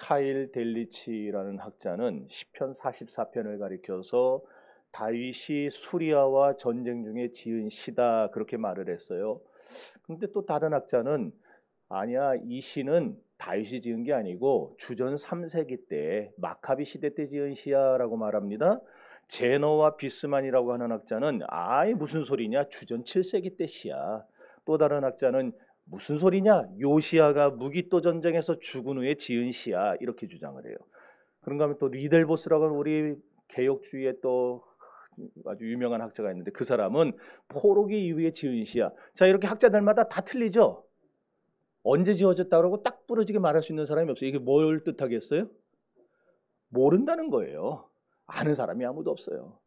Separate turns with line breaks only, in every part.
카일 델리치라는 학자는 시편 44편을 가리켜서 다윗이 수리아와 전쟁 중에 지은 시다 그렇게 말을 했어요. 근데 또 다른 학자는 아니야, 이 시는 다윗이 지은 게 아니고 주전 3세기 때 마카비 시대 때 지은 시야라고 말합니다. 제너와 비스만이라고 하는 학자는 아이 무슨 소리냐, 주전 7세기 때 시야. 또 다른 학자는 무슨 소리냐, 요시야가 무기또 전쟁에서 죽은 후에 지은 시야, 이렇게 주장을 해요. 그런가 하면 또 리델보스라고 하는 우리 개혁주의의 또 아주 유명한 학자가 있는데 그 사람은 포로기 이후에 지은 시야. 자, 이렇게 학자들마다 다 틀리죠. 언제 지어졌다고 딱 부러지게 말할 수 있는 사람이 없어요. 이게 뭘 뜻하겠어요? 모른다는 거예요. 아는 사람이 아무도 없어요.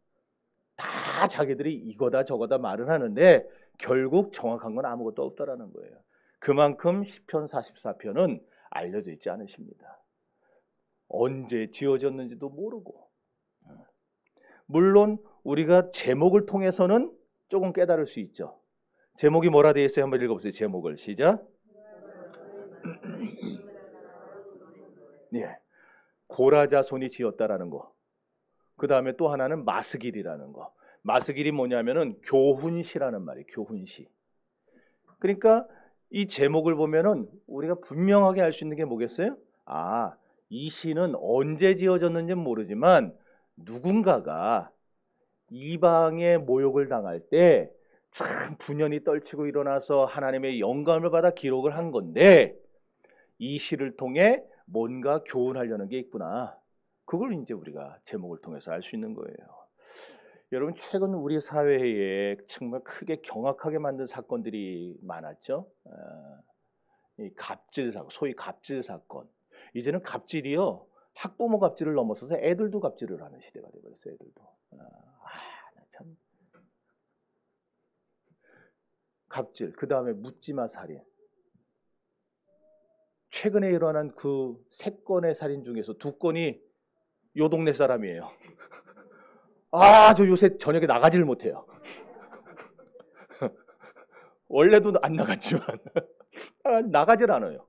다 자기들이 이거다 저거다 말을 하는데 결국 정확한 건 아무것도 없다라는 거예요. 그만큼 시편 44편은 알려져 있지 않으십니다. 언제 지어졌는지도 모르고. 물론 우리가 제목을 통해서는 조금 깨달을 수 있죠. 제목이 뭐라 되어 있어요? 한번 읽어보세요. 제목을 시작. 예, 고라 자손이 지었다라는 거. 그 다음에 또 하나는 마스길이라는 거. 마스길이 뭐냐면은 교훈시라는 말이에요. 교훈시. 그러니까 이 제목을 보면은 우리가 분명하게 알 수 있는 게 뭐겠어요? 아, 이 시는 언제 지어졌는지는 모르지만 누군가가 이방의 모욕을 당할 때 참 분연히 떨치고 일어나서 하나님의 영감을 받아 기록을 한 건데 이 시를 통해 뭔가 교훈하려는 게 있구나. 그걸 이제 우리가 제목을 통해서 알 수 있는 거예요. 여러분, 최근 우리 사회에 정말 크게 경악하게 만든 사건들이 많았죠. 이 갑질 사건, 소위 갑질 사건. 이제는 갑질이요, 학부모 갑질을 넘어서서 애들도 갑질을 하는 시대가 되어버렸어요. 애들도. 참. 갑질, 그 다음에 묻지마 살인. 최근에 일어난 그 3건의 살인 중에서 2건이 요 동네 사람이에요. 저 요새 저녁에 나가지를 못해요. 원래도 안 나갔지만 나가질 않아요.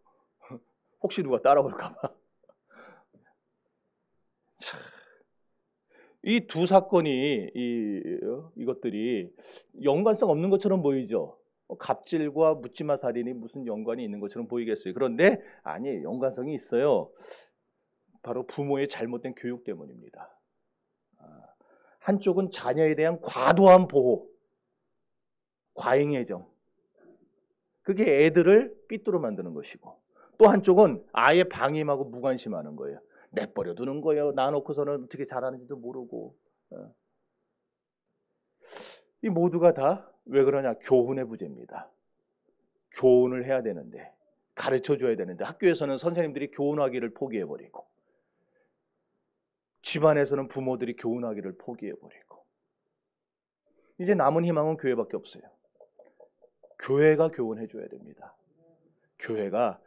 혹시 누가 따라올까봐. 이 두 사건이 이것들이 연관성 없는 것처럼 보이죠. 갑질과 묻지마 살인이 무슨 연관이 있는 것처럼 보이겠어요. 그런데 아니에요. 연관성이 있어요. 바로 부모의 잘못된 교육 때문입니다. 한쪽은 자녀에 대한 과도한 보호, 과잉애정. 그게 애들을 삐뚤어 만드는 것이고, 또 한쪽은 아예 방임하고 무관심하는 거예요. 내버려 두는 거예요. 놔놓고서는 어떻게 잘하는지도 모르고. 이 모두가 다 왜 그러냐? 교훈의 부재입니다. 교훈을 해야 되는데, 가르쳐줘야 되는데 학교에서는 선생님들이 교훈하기를 포기해버리고, 집안에서는 부모들이 교훈하기를 포기해버리고, 이제 남은 희망은 교회밖에 없어요. 교회가 교훈해줘야 됩니다. 교회가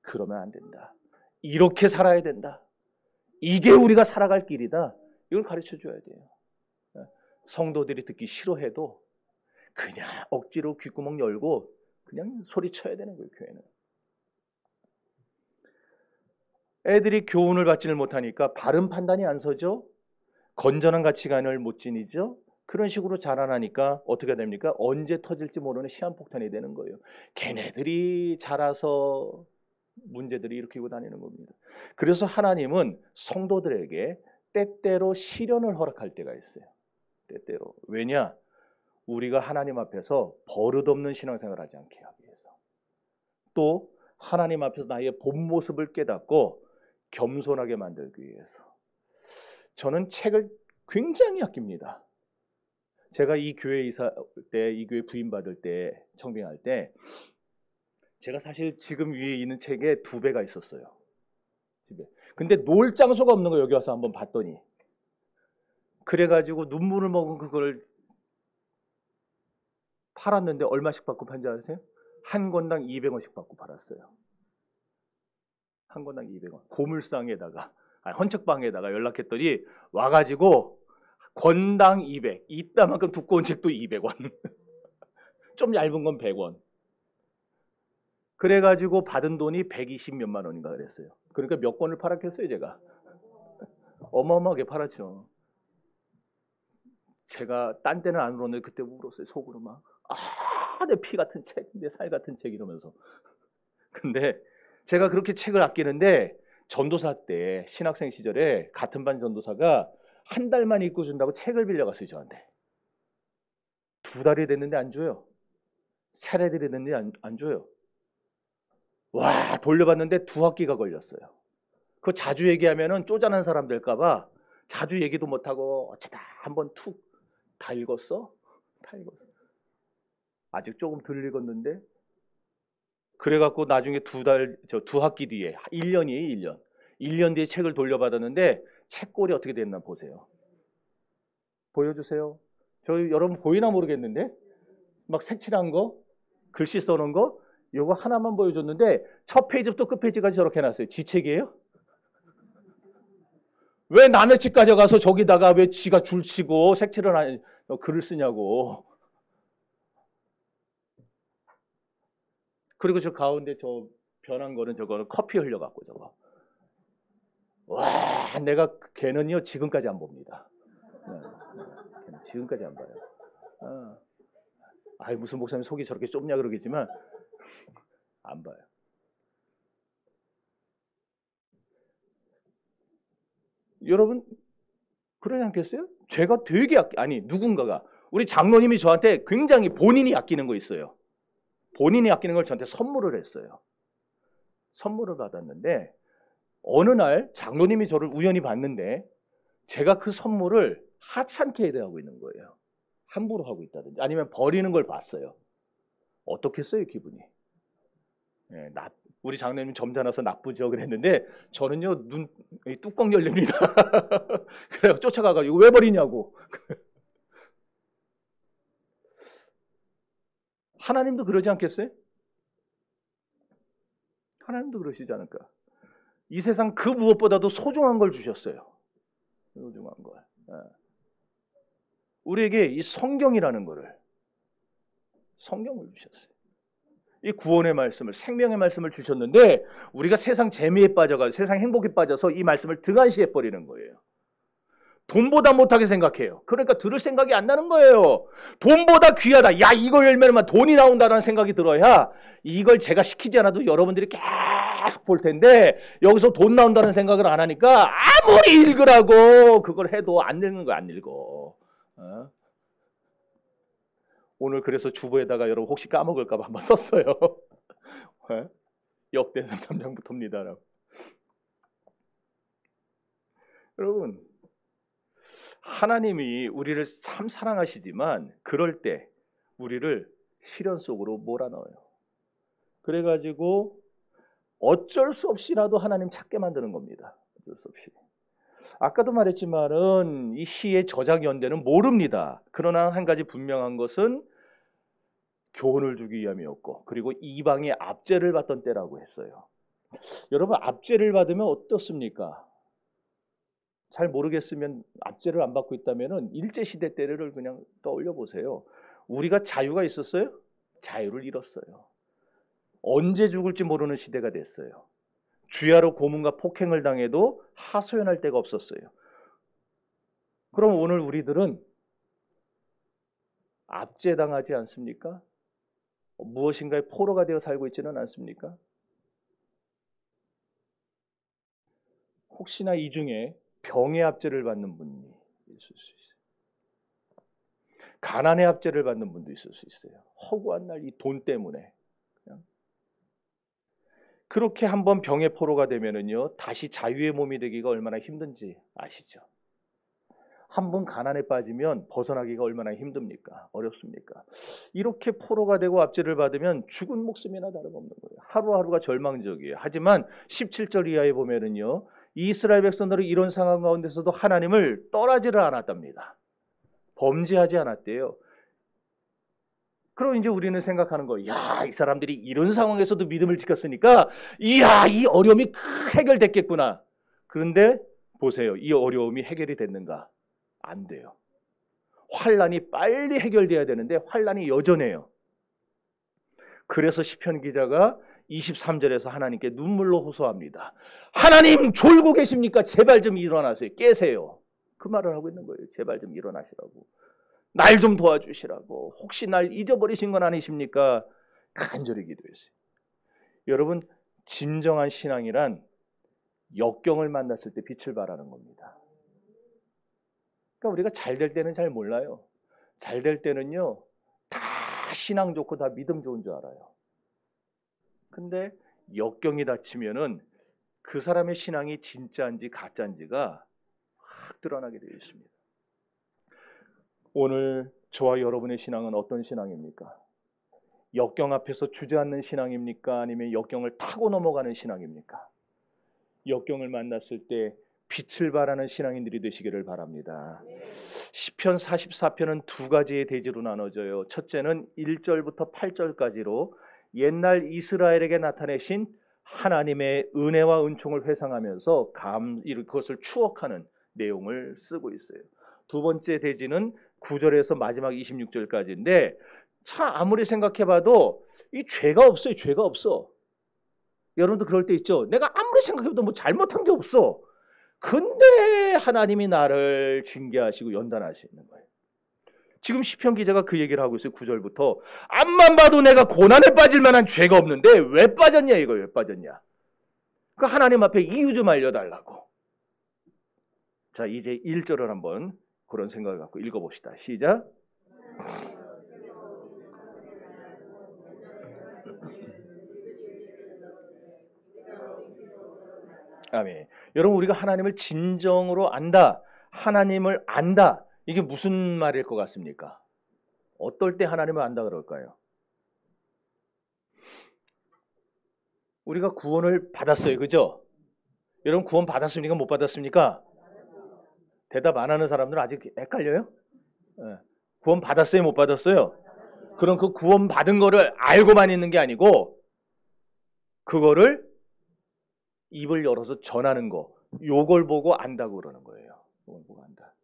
그러면 안 된다. 이렇게 살아야 된다. 이게 우리가 살아갈 길이다. 이걸 가르쳐줘야 돼요. 성도들이 듣기 싫어해도 그냥 억지로 귓구멍 열고 그냥 소리쳐야 되는 거예요. 교회는. 애들이 교훈을 받지를 못하니까 바른 판단이 안 서죠. 건전한 가치관을 못 지니죠. 그런 식으로 자라나니까 어떻게 됩니까? 언제 터질지 모르는 시한폭탄이 되는 거예요. 걔네들이 자라서 문제들이 일으키고 다니는 겁니다. 그래서 하나님은 성도들에게 때때로 시련을 허락할 때가 있어요. 때때로. 왜냐? 우리가 하나님 앞에서 버릇없는 신앙생활을 하지 않게 하기 위해서. 또 하나님 앞에서 나의 본 모습을 깨닫고 겸손하게 만들기 위해서. 저는 책을 굉장히 아낍니다. 제가 이 교회 이사 때, 이 교회 부임받을 때, 청빙할 때 제가 사실 지금 위에 있는 책에 2배가 있었어요. 집에. 근데 놓을 장소가 없는 거 여기 와서 한번 봤더니, 그래가지고 눈물을 먹은 그걸 팔았는데 얼마씩 받고 판지 아세요? 한 권당 200원씩 받고 팔았어요. 한 권당 200원. 고물상에다가, 헌책방에다가 연락했더니 와가지고 권당 200, 이따만큼 두꺼운 책도 200원. 좀 얇은 건 100원. 그래가지고 받은 돈이 120 몇만 원인가 그랬어요. 그러니까 몇 권을 팔았겠어요, 제가. 어마어마하게 팔았죠. 제가 딴 데는 안 울었는데 그때 울었어요, 속으로 막. 내 피 같은 책, 내 살 같은 책 이러면서. 근데 제가 그렇게 책을 아끼는데 전도사 때 신학생 시절에 같은 반 전도사가 한 달만 읽고 준다고 책을 빌려갔어요, 저한테. 2달이 됐는데 안 줘요. 3달이 됐는데 안 줘요. 와, 돌려봤는데 2학기가 걸렸어요. 그거 자주 얘기하면은 쪼잔한 사람 될까봐 자주 얘기도 못하고 어쩌다 한번 툭 다 읽었어? 다 읽었어. 아직 조금 덜 읽었는데 그래갖고 나중에 2학기 뒤에 1년이에요, 1년. 1년 뒤에 책을 돌려받았는데 책꼴이 어떻게 됐나 보세요. 보여주세요. 여러분 보이나 모르겠는데 막 색칠한 거, 글씨 써놓은 거 이거 하나만 보여줬는데 첫 페이지부터 끝 페이지까지 저렇게 해놨어요. 지 책이에요? 왜 남의 책 가져가서 저기다가 왜 지가 줄치고 색칠을 글을 쓰냐고. 그리고 저 가운데 저 변한 거는 저거는 커피 흘려갖고 저거. 와, 내가 걔는요 지금까지 안 봅니다. 걔는 지금까지 안 봐요. 아이 무슨 목사님 속이 저렇게 좁냐 그러겠지만 안 봐요. 여러분 그러지 않겠어요? 제가 되게 누군가가 우리 장로님이 저한테 굉장히 본인이 아끼는 거 있어요. 본인이 아끼는 걸 저한테 선물을 했어요. 선물을 받았는데 어느 날 장로님이 저를 우연히 봤는데 제가 그 선물을 하찮게 대하고 있는 거예요. 함부로 하고 있다든지 아니면 버리는 걸 봤어요. 어떻겠어요 기분이? 네, 우리 장로님 점잖아서 나쁘죠 그랬는데 저는요 뚜껑 열립니다. 그래서 쫓아가가지고 왜 버리냐고. 하나님도 그러지 않겠어요? 하나님도 그러시지 않을까? 이 세상 그 무엇보다도 소중한 걸 주셨어요. 소중한 걸. 우리에게 이 성경이라는 성경을 주셨어요. 이 구원의 말씀을, 생명의 말씀을 주셨는데 우리가 세상 재미에 빠져가지고 세상 행복에 빠져서 이 말씀을 등한시해 버리는 거예요. 돈보다 못하게 생각해요. 그러니까 들을 생각이 안 나는 거예요. 돈보다 귀하다. 야, 이거 열면 돈이 나온다는 생각이 들어야 이걸 제가 시키지 않아도 여러분들이 계속 볼 텐데 여기서 돈 나온다는 생각을 안 하니까 아무리 읽으라고 그걸 해도 안 읽는 거야, 안 읽어. 오늘 그래서 주보에다가 여러분 혹시 까먹을까 봐 한번 썼어요. 역대상 3장부터입니다. 여러분 하나님이 우리를 참 사랑하시지만 그럴 때 우리를 시련 속으로 몰아넣어요. 그래가지고 어쩔 수 없이라도 하나님 찾게 만드는 겁니다. 어쩔 수 없이. 아까도 말했지만은 이 시의 저작 연대는 모릅니다. 그러나 한 가지 분명한 것은 교훈을 주기 위함이었고 그리고 이방의 압제를 받던 때라고 했어요. 여러분 압제를 받으면 어떻습니까? 잘 모르겠으면 압제를 안 받고 있다면 일제시대 때를 그냥 떠올려 보세요. 우리가 자유가 있었어요? 자유를 잃었어요. 언제 죽을지 모르는 시대가 됐어요. 주야로 고문과 폭행을 당해도 하소연할 데가 없었어요. 그럼 오늘 우리들은 압제당하지 않습니까? 무엇인가에 포로가 되어 살고 있지는 않습니까? 혹시나 이 중에 병의 압제를 받는 분이 있을 수 있어요. 가난의 압제를 받는 분도 있을 수 있어요. 허구한 날 이 돈 때문에. 그렇게 한번 병의 포로가 되면은요, 다시 자유의 몸이 되기가 얼마나 힘든지 아시죠? 한번 가난에 빠지면 벗어나기가 얼마나 힘듭니까? 어렵습니까? 이렇게 포로가 되고 압제를 받으면 죽은 목숨이나 다름없는 거예요. 하루하루가 절망적이에요. 하지만 17절 이하에 보면은요, 이스라엘 백성들은 이런 상황 가운데서도 하나님을 떠나지를 않았답니다. 범죄하지 않았대요. 그럼 이제 우리는 생각하는 거예요. 야, 이 사람들이 이런 상황에서도 믿음을 지켰으니까 이야, 이 어려움이 해결됐겠구나. 그런데 보세요. 이 어려움이 해결이 됐는가? 안 돼요. 환난이 빨리 해결돼야 되는데 환난이 여전해요. 그래서 시편 기자가 23절에서 하나님께 눈물로 호소합니다. 하나님 졸고 계십니까? 제발 좀 일어나세요. 깨세요. 그 말을 하고 있는 거예요. 제발 좀 일어나시라고. 날 좀 도와주시라고. 혹시 날 잊어버리신 건 아니십니까? 간절히 기도했어요. 여러분, 진정한 신앙이란 역경을 만났을 때 빛을 발하는 겁니다. 그러니까 우리가 잘 될 때는 잘 몰라요. 잘 될 때는요, 다 신앙 좋고 다 믿음 좋은 줄 알아요. 근데 역경이 닥치면은 그 사람의 신앙이 진짜인지 가짜인지가 확 드러나게 되어 있습니다. 오늘 저와 여러분의 신앙은 어떤 신앙입니까? 역경 앞에서 주저앉는 신앙입니까? 아니면 역경을 타고 넘어가는 신앙입니까? 역경을 만났을 때 빛을 발하는 신앙인들이 되시기를 바랍니다. 시편 44편은 두 가지의 대지로 나눠져요. 첫째는 1절부터 8절까지로 옛날 이스라엘에게 나타내신 하나님의 은혜와 은총을 회상하면서 그것을 추억하는 내용을 쓰고 있어요. 두 번째 대지는 9절에서 마지막 26절까지인데 참 아무리 생각해봐도 이 죄가 없어요. 죄가 없어. 여러분도 그럴 때 있죠. 내가 아무리 생각해도 뭐 잘못한 게 없어. 근데 하나님이 나를 징계하시고 연단하시는 거예요. 지금 시편 기자가 그 얘기를 하고 있어요. 9절부터 앞만 봐도 내가 고난에 빠질 만한 죄가 없는데 왜 빠졌냐 이거 왜 빠졌냐. 그 하나님 앞에 이유 좀 알려달라고. 자, 이제 1절을 한번 그런 생각을 갖고 읽어봅시다. 시작. 아멘. 여러분, 우리가 하나님을 진정으로 안다, 하나님을 안다, 이게 무슨 말일 것 같습니까? 어떨 때 하나님을 안다 그럴까요? 우리가 구원을 받았어요, 그죠? 여러분, 구원 받았습니까? 못 받았습니까? 대답 안 하는 사람들은 아직 헷갈려요? 네. 구원 받았어요, 못 받았어요? 그럼 그 구원 받은 거를 알고만 있는 게 아니고 그거를 입을 열어서 전하는 거, 요걸 보고 안다고 그러는 거예요. 요걸 보고 안다.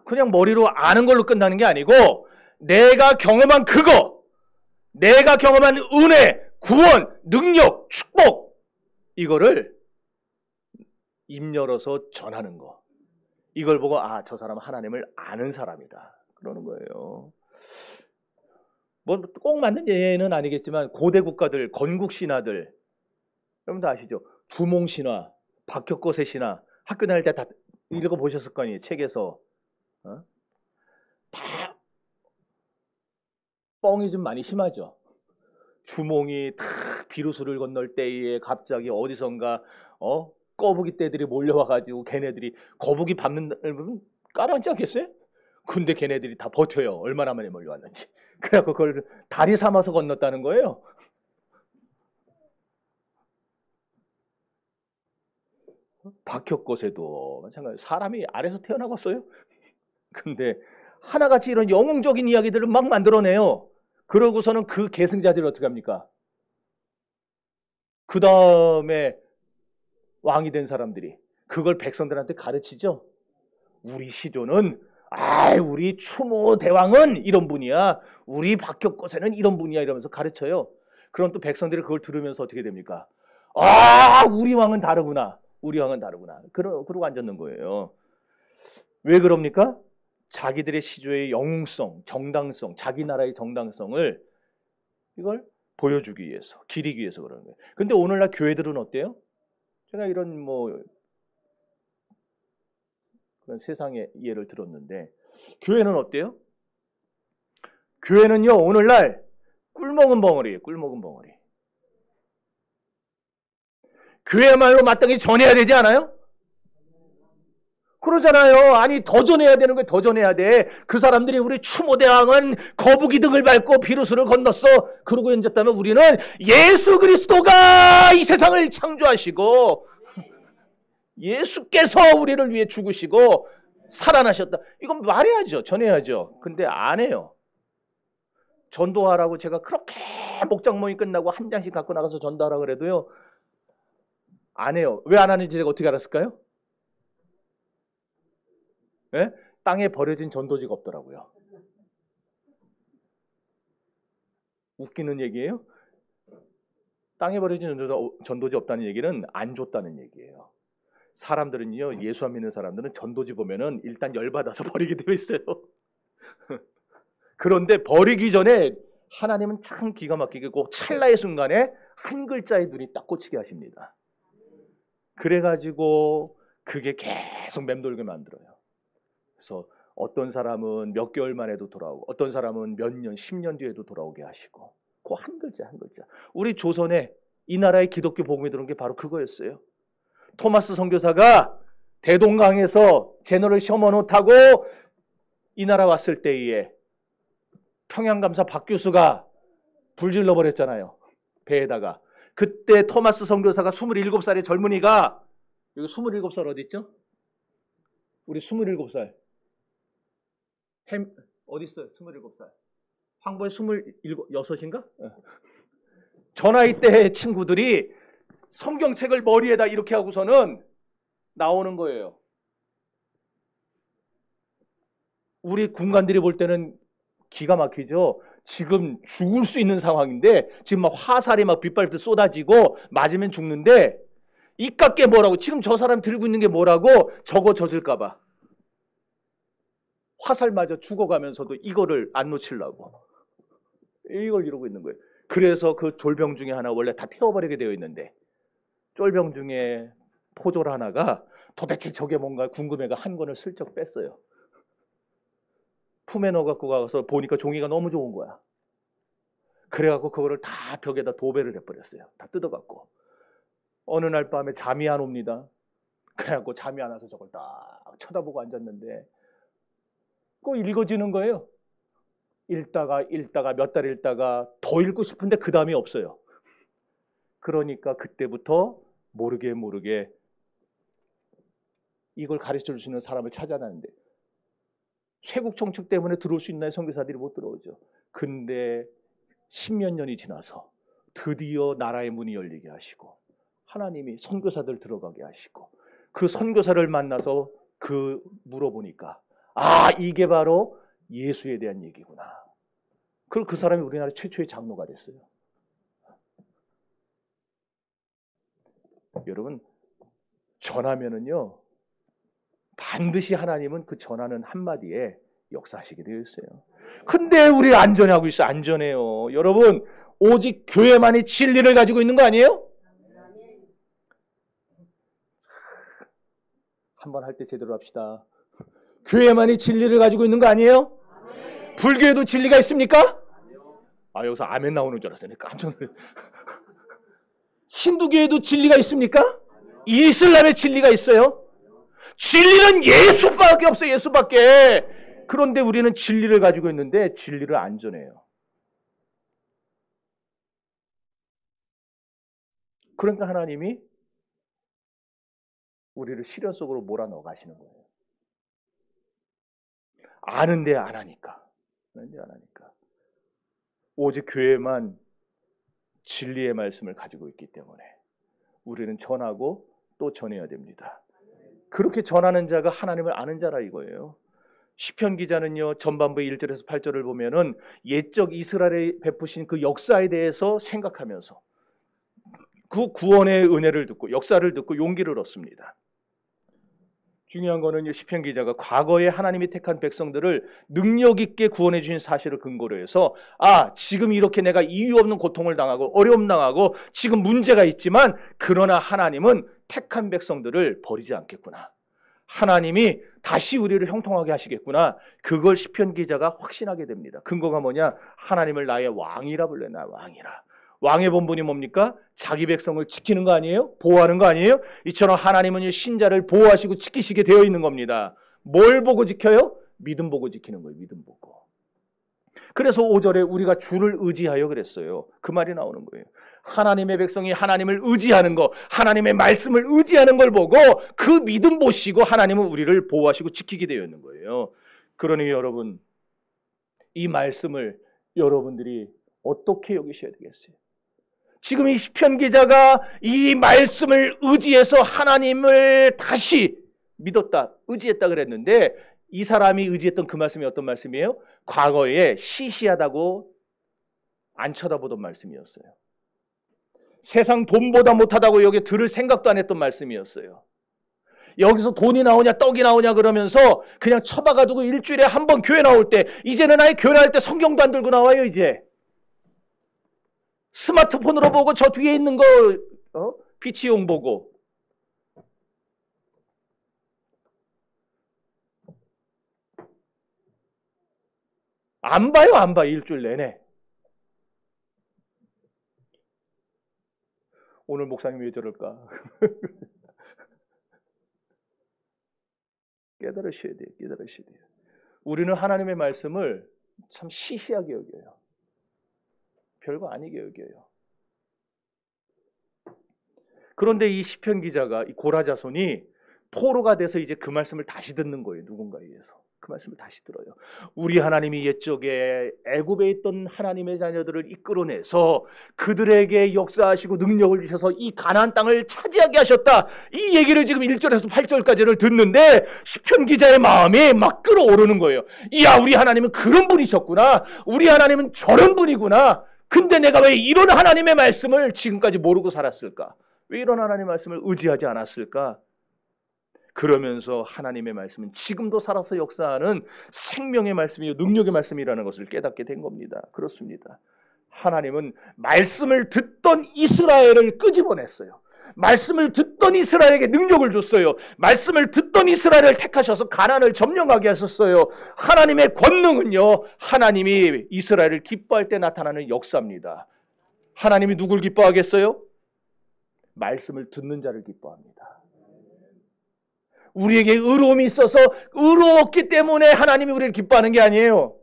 그냥 머리로 아는 걸로 끝나는 게 아니고 내가 경험한 그거, 내가 경험한 은혜, 구원, 능력, 축복, 이거를 입 열어서 전하는 거. 이걸 보고 아, 저 사람은 하나님을 아는 사람이다. 그러는 거예요. 뭐 꼭 맞는 예는 아니겠지만 고대 국가들, 건국 신화들, 여러분도 아시죠? 주몽 신화, 박혁거세 신화, 학교 다닐 때 다 읽어보셨을 거 아니에요. 책에서. 다 뻥이 좀 많이 심하죠. 주몽이 탁 비루수를 건널 때에 갑자기 어디선가 거북이 떼들이 몰려와가지고 걔네들이 거북이 밟는 까라앉지 않겠어요? 근데 걔네들이 다 버텨요. 얼마나 만에 몰려왔는지. 그래갖고 그걸 다리 삼아서 건넜다는 거예요. 박혁거세도 마찬가지로 사람이 아래서 태어나갔어요. 근데 하나같이 이런 영웅적인 이야기들을 막 만들어내요. 그러고서는 그 계승자들이 어떻게 합니까? 그 다음에 왕이 된 사람들이 그걸 백성들한테 가르치죠. 우리 시조는 우리 추모 대왕은 이런 분이야. 우리 박혁거세는 이런 분이야. 이러면서 가르쳐요. 그럼 또 백성들이 그걸 들으면서 어떻게 됩니까? 우리 왕은 다르구나. 우리 왕은 다르구나. 그러고 앉았는 거예요. 왜 그럽니까? 자기들의 시조의 영웅성, 정당성, 자기 나라의 정당성을 이걸 보여주기 위해서, 기리기 위해서 그러는 거예요. 근데 오늘날 교회들은 어때요? 제가 이런 그런 세상의 예를 들었는데 교회는 어때요? 교회는요 오늘날 꿀먹은 벙어리예요. 꿀먹은 벙어리. 교회야말로 마땅히 전해야 되지 않아요? 그러잖아요. 아니 더 전해야 되는 거예요. 더 전해야 돼. 그 사람들이 우리 추모대왕은 거북이 등을 밟고 비루스를 건넜어. 그러고 앉았다면 우리는 예수 그리스도가 이 세상을 창조하시고 예수께서 우리를 위해 죽으시고 살아나셨다. 이건 말해야죠. 전해야죠. 근데 안 해요. 전도하라고 제가 그렇게 목장 모임 끝나고 한 장씩 갖고 나가서 전도하라 그래도요. 안 해요. 왜 안 하는지 제가 어떻게 알았을까요? 네? 땅에 버려진 전도지가 없더라고요. 웃기는 얘기예요. 땅에 버려진 전도지 없다는 얘기는 안 줬다는 얘기예요. 사람들은요, 예수 안 믿는 사람들은 전도지 보면은 일단 열받아서 버리게 되어 있어요. 그런데 버리기 전에 하나님은 참 기가 막히게 꼭 찰나의 순간에 한 글자에 눈이 딱 꽂히게 하십니다. 그래가지고 그게 계속 맴돌게 만들어요. 그래서 어떤 사람은 몇 개월 만에도 돌아오고 어떤 사람은 몇 년, 10년 뒤에도 돌아오게 하시고 그 한 글자 한 글자. 우리 조선에 이 나라의 기독교 복음이 들어온 게 바로 그거였어요. 토마스 선교사가 대동강에서 제너럴 셔먼호 타고 이 나라 왔을 때에 평양감사 박 교수가 불질러 버렸잖아요. 배에다가. 그때 토마스 선교사가 27살의 젊은이가, 여기 27살 어디 있죠? 우리 27살. 어디 있어요? 27살. 황보에 26인가? 저 나이 때 친구들이 성경책을 머리에다 이렇게 하고서는 나오는 거예요. 우리 군관들이 볼 때는 기가 막히죠. 지금 죽을 수 있는 상황인데 지금 막 화살이 막 빗발듯 쏟아지고 맞으면 죽는데 이깟게 뭐라고, 지금 저 사람 들고 있는 게 뭐라고, 저거 젖을까 봐 화살 맞아 죽어가면서도 이거를 안 놓치려고 이걸 이러고 있는 거예요. 그래서 그 졸병 중에 하나 원래 다 태워버리게 되어 있는데 쫄병 중에 포졸 하나가 도대체 저게 뭔가 궁금해가 한 권을 슬쩍 뺐어요. 품에 넣어갖고 가서 보니까 종이가 너무 좋은 거야. 그래갖고 그거를 다 벽에다 도배를 해버렸어요. 다 뜯어갖고. 어느 날 밤에 잠이 안 옵니다. 그래갖고 잠이 안 와서 저걸 딱 쳐다보고 앉았는데 꼭 읽어지는 거예요. 읽다가 몇 달 읽다가 더 읽고 싶은데 그 다음이 없어요. 그러니까 그때부터 모르게 이걸 가르쳐 주시는 사람을 찾아나는데 쇄국 정책 때문에 들어올 수 있나요? 선교사들이 못 들어오죠. 근데 10몇 년이 지나서 드디어 나라의 문이 열리게 하시고 하나님이 선교사들 들어가게 하시고 그 선교사를 만나서 물어보니까 이게 바로 예수에 대한 얘기구나. 그리고 그 사람이 우리나라 최초의 장로가 됐어요. 여러분, 전하면은요 반드시 하나님은 그 전하는 한마디에 역사하시게 되어 있어요. 근데 우리 안전하고 있어요. 안전해요. 여러분, 오직 교회만이 진리를 가지고 있는 거 아니에요? 한번 할 때 제대로 합시다. 교회만이 진리를 가지고 있는 거 아니에요? 불교에도 진리가 있습니까? 여기서 아멘 나오는 줄 알았어요. 깜짝 놀랐어요. 힌두교에도 진리가 있습니까? 이슬람에 진리가 있어요? 진리는 예수밖에 없어요. 예수밖에. 그런데 우리는 진리를 가지고 있는데 진리를 안 전해요. 그러니까 하나님이 우리를 시련 속으로 몰아넣어 가시는 거예요. 아는데 안 하니까. 오직 교회만 진리의 말씀을 가지고 있기 때문에 우리는 전하고 또 전해야 됩니다. 그렇게 전하는 자가 하나님을 아는 자라 이거예요. 시편 기자는요, 전반부의 1절에서 8절을 보면은 옛적 이스라엘에 베푸신 그 역사에 대해서 생각하면서 그 구원의 은혜를 듣고 역사를 듣고 용기를 얻습니다. 중요한 거는 시편 기자가 과거에 하나님이 택한 백성들을 능력 있게 구원해 주신 사실을 근거로 해서 지금 이렇게 내가 이유 없는 고통을 당하고 어려움 당하고 지금 문제가 있지만 그러나 하나님은 택한 백성들을 버리지 않겠구나. 하나님이 다시 우리를 형통하게 하시겠구나. 그걸 시편 기자가 확신하게 됩니다. 근거가 뭐냐? 하나님을 나의 왕이라 불러요. 나 왕이라. 왕의 본분이 뭡니까? 자기 백성을 지키는 거 아니에요? 보호하는 거 아니에요? 이처럼 하나님은 신자를 보호하시고 지키시게 되어 있는 겁니다. 뭘 보고 지켜요? 믿음 보고 지키는 거예요. 믿음 보고. 그래서 5절에 우리가 주를 의지하여 그랬어요. 그 말이 나오는 거예요. 하나님의 백성이 하나님을 의지하는 거, 하나님의 말씀을 의지하는 걸 보고 그 믿음 보시고 하나님은 우리를 보호하시고 지키게 되어 있는 거예요. 그러니 여러분, 이 말씀을 여러분들이 어떻게 여기셔야 되겠어요? 지금 이 시편 기자가 이 말씀을 의지해서 하나님을 다시 믿었다, 의지했다 그랬는데 이 사람이 의지했던 그 말씀이 어떤 말씀이에요? 과거에 시시하다고 안 쳐다보던 말씀이었어요. 세상 돈보다 못하다고 여기 들을 생각도 안 했던 말씀이었어요. 여기서 돈이 나오냐 떡이 나오냐 그러면서 그냥 쳐박아두고 일주일에 한 번 교회 나올 때, 이제는 아예 교회 나올 때 성경도 안 들고 나와요. 이제 스마트폰으로 보고 저 뒤에 있는 거 비치용 보고. 안 봐요. 안 봐. 일주일 내내. 오늘 목사님 왜 저럴까? 깨달으셔야 돼요. 깨달으셔야 돼요. 우리는 하나님의 말씀을 참 시시하게 여겨요. 별거 아니게 여겨요. 그런데 이 시편 기자가, 이 고라자손이 포로가 돼서 이제 그 말씀을 다시 듣는 거예요. 누군가에 의해서. 그 말씀을 다시 들어요. 우리 하나님이 옛적에 애굽에 있던 하나님의 자녀들을 이끌어내서 그들에게 역사하시고 능력을 주셔서 이 가나안 땅을 차지하게 하셨다. 이 얘기를 지금 1절에서 8절까지를 듣는데 시편 기자의 마음이 막 끓어오르는 거예요. 이야, 우리 하나님은 그런 분이셨구나. 우리 하나님은 저런 분이구나. 근데 내가 왜 이런 하나님의 말씀을 지금까지 모르고 살았을까? 왜 이런 하나님의 말씀을 의지하지 않았을까? 그러면서 하나님의 말씀은 지금도 살아서 역사하는 생명의 말씀이요 능력의 말씀이라는 것을 깨닫게 된 겁니다. 그렇습니다. 하나님은 말씀을 듣던 이스라엘을 끄집어냈어요. 말씀을 듣던 이스라엘에게 능력을 줬어요. 말씀을 듣던 이스라엘을 택하셔서 가나안을 점령하게 하셨어요. 하나님의 권능은요, 하나님이 이스라엘을 기뻐할 때 나타나는 역사입니다. 하나님이 누굴 기뻐하겠어요? 말씀을 듣는 자를 기뻐합니다. 우리에게 의로움이 있어서 의로웠기 때문에 하나님이 우리를 기뻐하는 게 아니에요.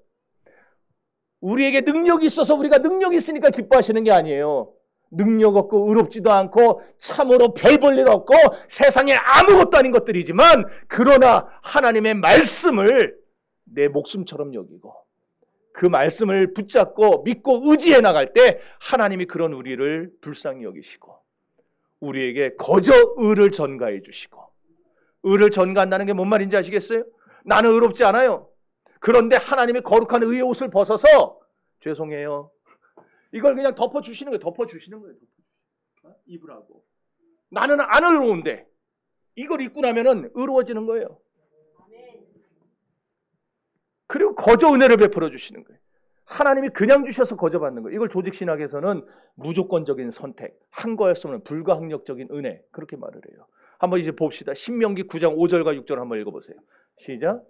우리에게 능력이 있어서 우리가 능력이 있으니까 기뻐하시는 게 아니에요. 능력 없고 의롭지도 않고 참으로 별 볼 일 없고 세상에 아무것도 아닌 것들이지만, 그러나 하나님의 말씀을 내 목숨처럼 여기고 그 말씀을 붙잡고 믿고 의지해 나갈 때 하나님이 그런 우리를 불쌍히 여기시고 우리에게 거저 의를 전가해 주시고. 의를 전가한다는 게 뭔 말인지 아시겠어요? 나는 의롭지 않아요. 그런데 하나님의 거룩한 의의 옷을 벗어서 죄송해요. 이걸 그냥 덮어주시는 거예요. 덮어주시는 거예요. 입으라고. 나는 안 의로운데 이걸 입고 나면은 의로워지는 거예요. 그리고 거저 은혜를 베풀어 주시는 거예요. 하나님이 그냥 주셔서 거저 받는 거예요. 이걸 조직신학에서는 무조건적인 선택, 한거할 수 없는 불가항력적인 은혜, 그렇게 말을 해요. 한번 이제 봅시다. 신명기 9장 5절과 6절 한번 읽어보세요. 시작.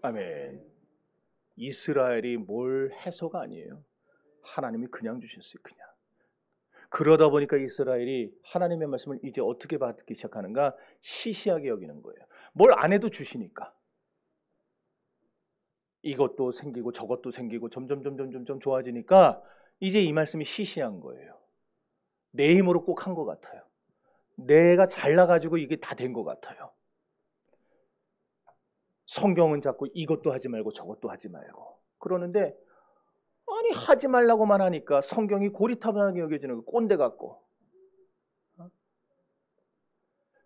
아멘. 이스라엘이 뭘 해서가 아니에요. 하나님이 그냥 주셨어요. 그냥. 그러다 보니까 이스라엘이 하나님의 말씀을 이제 어떻게 받기 시작하는가? 시시하게 여기는 거예요. 뭘 안 해도 주시니까. 이것도 생기고 저것도 생기고 점점 좋아지니까 이제 이 말씀이 시시한 거예요. 내 힘으로 꼭 한 것 같아요. 내가 잘나가지고 이게 다 된 것 같아요. 성경은 자꾸 이것도 하지 말고 저것도 하지 말고 그러는데, 아니 하지 말라고만 하니까 성경이 고리타분하게 여겨지는 거, 꼰대 같고.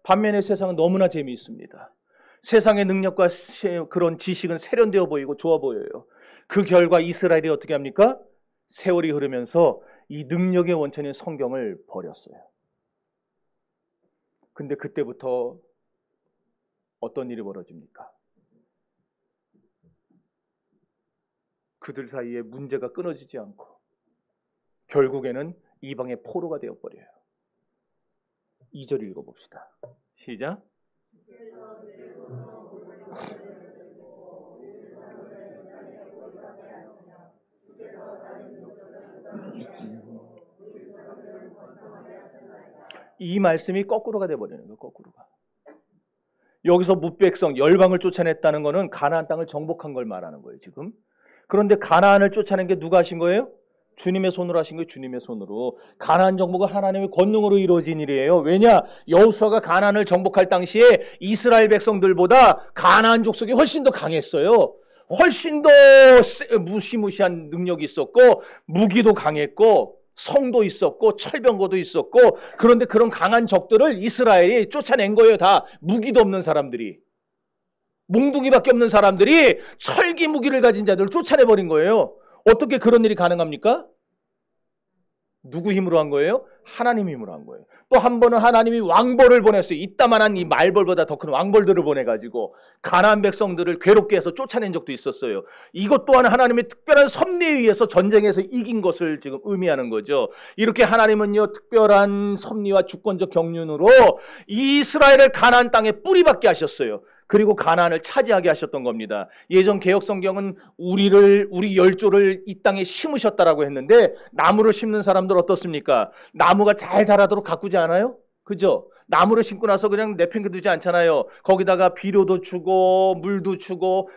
반면에 세상은 너무나 재미있습니다. 세상의 능력과 그런 지식은 세련되어 보이고 좋아 보여요. 그 결과 이스라엘이 어떻게 합니까? 세월이 흐르면서 이 능력의 원천인 성경을 버렸어요. 근데 그때부터 어떤 일이 벌어집니까? 그들 사이에 문제가 끊어지지 않고 결국에는 이방의 포로가 되어버려요. 2절 읽어봅시다. 시작. 이 말씀이 거꾸로가 되어버리는 거예요. 거꾸로가. 여기서 뭇백성 열방을 쫓아냈다는 것은 가나안 땅을 정복한 걸 말하는 거예요. 지금. 그런데 가나안을 쫓아낸 게 누가 하신 거예요? 주님의 손으로 하신 거예요. 주님의 손으로. 가나안 정복은 하나님의 권능으로 이루어진 일이에요. 왜냐? 여호수아가 가나안을 정복할 당시에 이스라엘 백성들보다 가나안 족속이 훨씬 더 강했어요. 훨씬 더 무시무시한 능력이 있었고 무기도 강했고 성도 있었고 철병거도 있었고, 그런데 그런 강한 적들을 이스라엘이 쫓아낸 거예요. 다 무기도 없는 사람들이, 몽둥이밖에 없는 사람들이 철기 무기를 가진 자들을 쫓아내버린 거예요. 어떻게 그런 일이 가능합니까? 누구 힘으로 한 거예요? 하나님 힘으로 한 거예요. 또 한 번은 하나님이 왕벌을 보냈어요. 이따만한 이 말벌보다 더 큰 왕벌들을 보내가지고 가나안 백성들을 괴롭게 해서 쫓아낸 적도 있었어요. 이것 또한 하나님의 특별한 섭리에 의해서 전쟁에서 이긴 것을 지금 의미하는 거죠. 이렇게 하나님은요, 특별한 섭리와 주권적 경륜으로 이스라엘을 가나안 땅에 뿌리박게 하셨어요. 그리고 가나안을 차지하게 하셨던 겁니다. 예전 개역 성경은 우리 열조를 이 땅에 심으셨다라고 했는데, 나무를 심는 사람들 어떻습니까? 나무가 잘 자라도록 가꾸지 않아요? 그죠? 나무를 심고 나서 그냥 내팽개두지 않잖아요. 거기다가 비료도 주고 물도 주고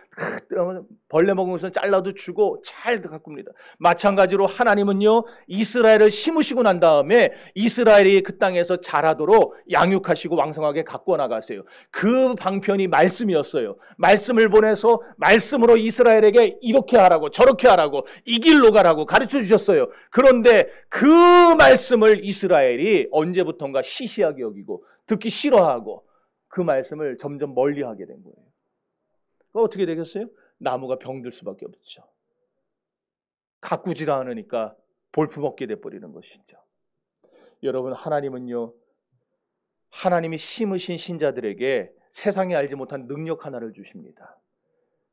벌레 먹은 것은 잘라도 주고 잘 가꿉니다. 마찬가지로 하나님은요, 이스라엘을 심으시고 난 다음에 이스라엘이 그 땅에서 자라도록 양육하시고 왕성하게 가꾸어 나가세요. 그 방편이 말씀이었어요. 말씀을 보내서 말씀으로 이스라엘에게 이렇게 하라고 저렇게 하라고 이 길로 가라고 가르쳐 주셨어요. 그런데 그 말씀을 이스라엘이 언제부턴가 시시하게 여기고 듣기 싫어하고 그 말씀을 점점 멀리하게 된 거예요. 그럼 어떻게 되겠어요? 나무가 병들 수밖에 없죠. 가꾸지도 않으니까 볼품없게 돼버리는 것이죠. 여러분, 하나님은요, 하나님이 심으신 신자들에게 세상이 알지 못한 능력 하나를 주십니다.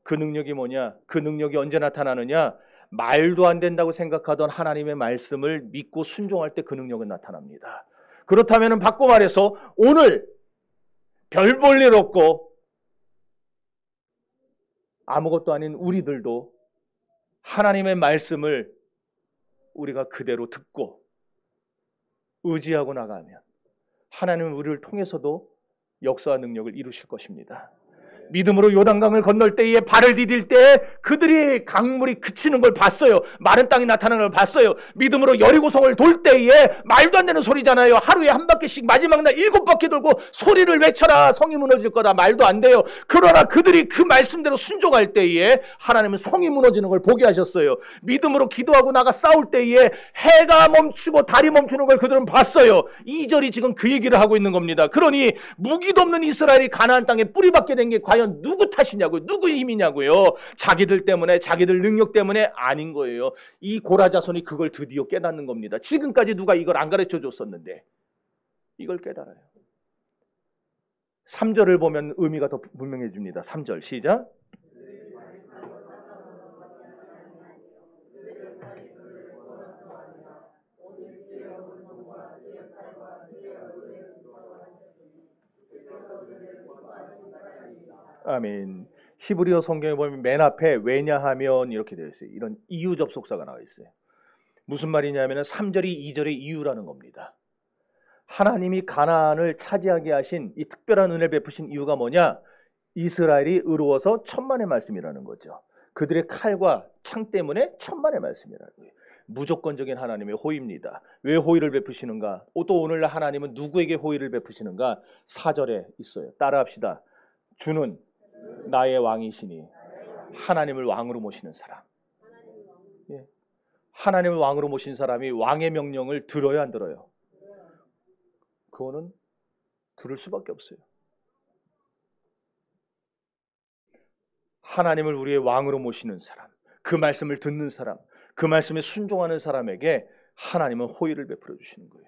그 능력이 뭐냐? 그 능력이 언제 나타나느냐? 말도 안 된다고 생각하던 하나님의 말씀을 믿고 순종할 때 그 능력은 나타납니다. 그렇다면 바꿔 말해서 오늘 별 볼 일 없고 아무것도 아닌 우리들도 하나님의 말씀을 우리가 그대로 듣고 의지하고 나가면 하나님은 우리를 통해서도 역사와 능력을 이루실 것입니다. 믿음으로 요단강을 건널 때에 발을 디딜 때 그들이 강물이 그치는 걸 봤어요. 마른 땅이 나타나는 걸 봤어요. 믿음으로 여리고성을 돌 때에 말도 안 되는 소리잖아요. 하루에 한 바퀴씩 마지막 날 7바퀴 돌고 소리를 외쳐라, 성이 무너질 거다. 말도 안 돼요. 그러나 그들이 그 말씀대로 순종할 때에 하나님은 성이 무너지는 걸 보게 하셨어요. 믿음으로 기도하고 나가 싸울 때에 해가 멈추고 달이 멈추는 걸 그들은 봤어요. 2절이 지금 그 얘기를 하고 있는 겁니다. 그러니 무기도 없는 이스라엘이 가나안 땅에 뿌리박게 된 게 과연 누구 탓이냐고요? 누구의 힘이냐고요? 자기들 때문에, 자기들 능력 때문에 아닌 거예요. 이 고라자손이 그걸 드디어 깨닫는 겁니다. 지금까지 누가 이걸 안 가르쳐 줬었는데 이걸 깨달아요. 3절을 보면 의미가 더 분명해집니다. 3절 시작. 아멘. 히브리어 성경에 보면 맨 앞에 왜냐하면 이렇게 되어 있어요. 이런 이유 접속사가 나와 있어요. 무슨 말이냐면 3절이 2절의 이유라는 겁니다. 하나님이 가나안을 차지하게 하신 이 특별한 은혜를 베푸신 이유가 뭐냐? 이스라엘이 의로워서 천만의 말씀이라는 거죠. 그들의 칼과 창 때문에 천만의 말씀이라는 거예요. 무조건적인 하나님의 호의입니다. 왜 호의를 베푸시는가? 또 오늘날 하나님은 누구에게 호의를 베푸시는가? 4절에 있어요. 따라합시다. 주는 나의 왕이시니 하나님을 왕으로 모시는 사람. 예. 하나님을 왕으로 모신 사람이 왕의 명령을 들어야 안 들어요? 그거는 들을 수밖에 없어요. 하나님을 우리의 왕으로 모시는 사람, 그 말씀을 듣는 사람, 그 말씀에 순종하는 사람에게 하나님은 호의를 베풀어 주시는 거예요.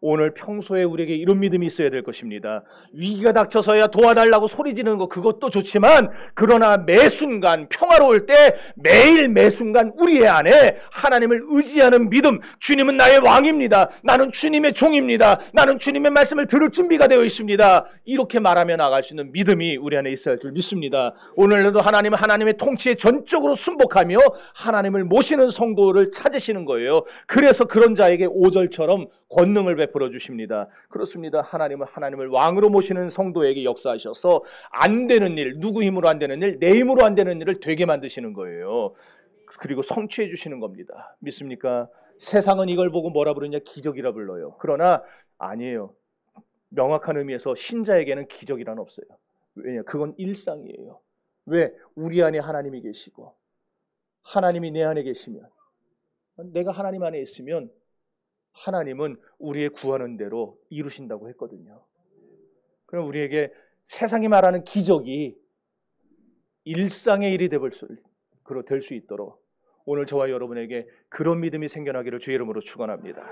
오늘 평소에 우리에게 이런 믿음이 있어야 될 것입니다. 위기가 닥쳐서야 도와달라고 소리 지르는 거 그것도 좋지만, 그러나 매 순간 평화로울 때 매일 매 순간 우리의 안에 하나님을 의지하는 믿음, 주님은 나의 왕입니다. 나는 주님의 종입니다. 나는 주님의 말씀을 들을 준비가 되어 있습니다. 이렇게 말하며 나갈 수 있는 믿음이 우리 안에 있어야 할 줄 믿습니다. 오늘도 하나님은 하나님의 통치에 전적으로 순복하며 하나님을 모시는 성도를 찾으시는 거예요. 그래서 그런 자에게 5절처럼 권능을 베풀어 주십니다. 그렇습니다. 하나님은 하나님을 왕으로 모시는 성도에게 역사하셔서 안 되는 일, 누구 힘으로 안 되는 일, 내 힘으로 안 되는 일을 되게 만드시는 거예요. 그리고 성취해 주시는 겁니다. 믿습니까? 세상은 이걸 보고 뭐라 부르냐? 기적이라 불러요. 그러나 아니에요. 명확한 의미에서 신자에게는 기적이란 없어요. 왜냐? 그건 일상이에요. 왜? 우리 안에 하나님이 계시고 하나님이 내 안에 계시면, 내가 하나님 안에 있으면 하나님은 우리의 구하는 대로 이루신다고 했거든요. 그럼 우리에게 세상이 말하는 기적이 일상의 일이 될 수 있도록 오늘 저와 여러분에게 그런 믿음이 생겨나기를 주의 이름으로 축원합니다.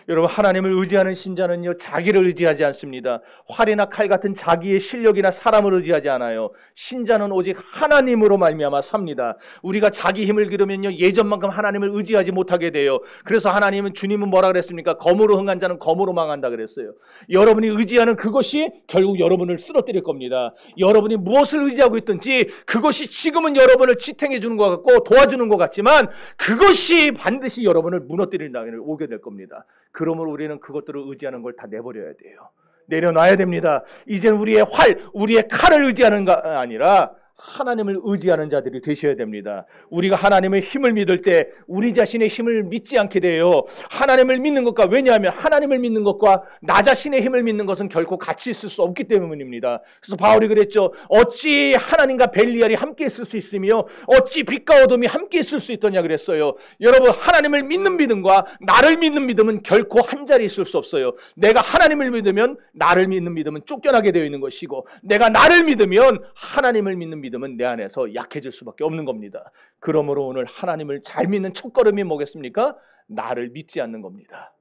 여러분, 하나님을 의지하는 신자는요, 자기를 의지하지 않습니다. 활이나 칼 같은 자기의 실력이나 사람을 의지하지 않아요. 신자는 오직 하나님으로 말미암아 삽니다. 우리가 자기 힘을 기르면요, 예전만큼 하나님을 의지하지 못하게 돼요. 그래서 주님은 뭐라 그랬습니까? 검으로 흥한 자는 검으로 망한다 그랬어요. 여러분이 의지하는 그것이 결국 여러분을 쓰러뜨릴 겁니다. 여러분이 무엇을 의지하고 있든지 그것이 지금은 여러분을 지탱해 주는 것 같고 도와주는 것 같지만 그것이 반드시 여러분을 무너뜨리는 날이 오게 될 겁니다. 그러므로 우리는 그것들을 의지하는 걸 다 내버려야 돼요. 내려놔야 됩니다. 이제는 우리의 칼을 의지하는 게 아니라 하나님을 의지하는 자들이 되셔야 됩니다. 우리가 하나님의 힘을 믿을 때 우리 자신의 힘을 믿지 않게 돼요. 하나님을 믿는 것과, 왜냐하면 하나님을 믿는 것과 나 자신의 힘을 믿는 것은 결코 같이 있을 수 없기 때문입니다. 그래서 바울이 그랬죠. 어찌 하나님과 벨리알이 함께 있을 수 있으며 어찌 빛과 어둠이 함께 있을 수 있더냐 그랬어요. 여러분, 하나님을 믿는 믿음과 나를 믿는 믿음은 결코 한 자리에 있을 수 없어요. 내가 하나님을 믿으면 나를 믿는 믿음은 쫓겨나게 되어 있는 것이고, 내가 나를 믿으면 하나님을 믿는 믿음은 내 안에서 약해질 수밖에 없는 겁니다. 그러므로 오늘 하나님을 잘 믿는 첫걸음이 뭐겠습니까? 나를 믿지 않는 겁니다.